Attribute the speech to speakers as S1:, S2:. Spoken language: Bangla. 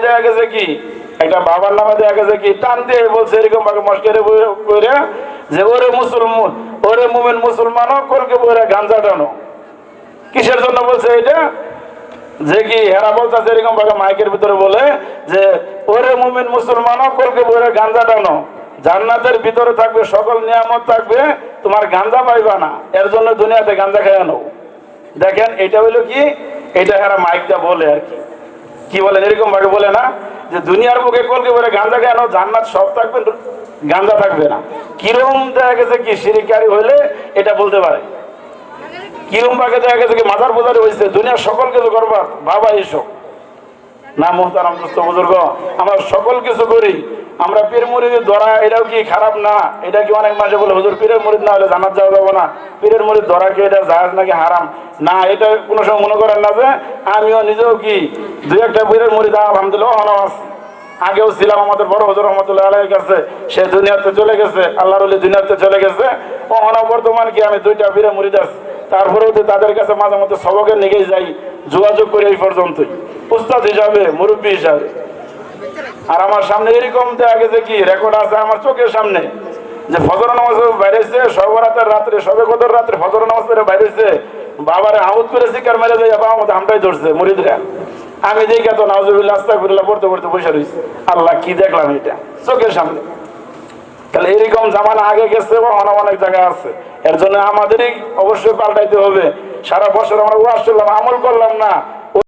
S1: দেখা গেছে কি একটা বাবার নামে দেখা গেছে কি টান দিয়ে বলছে এরকম ভাবে মস্কেরে করে যে ওরে মুসলমান, ওরে মুমিন মুসলমানও কলকে বইরা গাঞ্জা টানো। কিসের জন্য বলছে এটা? যে কি হেরা বলতেছে এরকম ভাবে মাইকের ভিতরে বলে যে ওরে মুমিন মুসলমানও কলকে বইরা গাঞ্জা টানো, জান্নাতের ভিতরে থাকবে সকল নিয়ামত থাকবে, তোমার গাঞ্জা পাইবা না, এর জন্য দুনিয়াতে গাঞ্জা খেয়ে নাও। দেখেন এটা হইলো কি, এটা হেরা মাইকটা বলে আর কি, কি বলেন এরকম ভাবে বলে না যে দুনিয়ার বুকে কলকে বলে গাঞ্জা খেয়ে নাও, জান্নাত সব থাকবে, গাঞ্জা থাকবে না। কিরম দেখা গেছে কি শিরকারি হইলে এটা বলতে পারে। কিরম ভাবে দেখা গেছে কি মাজার বোঝারে হয়েছে দুনিয়ার সকল কিছু করবা বাবা এসব না। মোহতারাম দোস্ত বুজুর্গ, আমরা সকল কিছু করি, আমরা পীর মুরিদের ধরা এটাও কি খারাপ না? এটা কি অনেক মাসে বলে হুজুর পীরের মুরিদ না হলে জান্নাত যাওয়া যাবো না, পীরের মুরিদ ধরা কি এটা জায়েজ নাকি হারাম? না, এটা কোনো সময় মনে করেন না যে আমিও নিজেও কি দুই একটা পীরের মুরিদ আলহামদুলিল্লাহ আছি, আগেও ছিলাম আমাদের বড় হুজুর রহমতুল্লাহ আলাইহির কাছে, সে দুনিয়াতে চলে গেছে, আল্লাহর ওলি দুনিয়াতে চলে গেছে, বর্তমান কি আমি দুইটা পীরের মুরিদ আছি, তারপরেও তাদের কাছে মাঝে মধ্যে সবকের নিয়ে যাই, যোগাযোগ করি এই পর্যন্তই, উস্তাদ হিসাবে মুরব্বী হিসাবে। আর আমার সামনে এরকম দেখা গেছে কি রেকর্ড আছে আমার চোখের সামনে যে ফজর নামাজ বাইরেছে, সর্বরাতের রাত্রে সবে কদর রাত্রে ফজর নামাজ পড়ে বাইরেছে, বাবারে আহুত করে শিকার মেরে দেয়, বাবা আমাদের হামটাই ধরছে মুরিদরা। আমি দেখে তো নাউজুবিল্লাহ আস্তাগফিরুল্লাহ পড়তে পড়তে বসে রয়েছি। আল্লাহ কি দেখলাম এটা চোখের সামনে। তাহলে এরকম জামানা আগে গেছে বা অনেক জায়গায় আছে, এর জন্য আমাদেরই অবশ্যই পাল্টাইতে হবে। সারা বছর আমরা ওয়াজ করলাম, আমল করলাম না,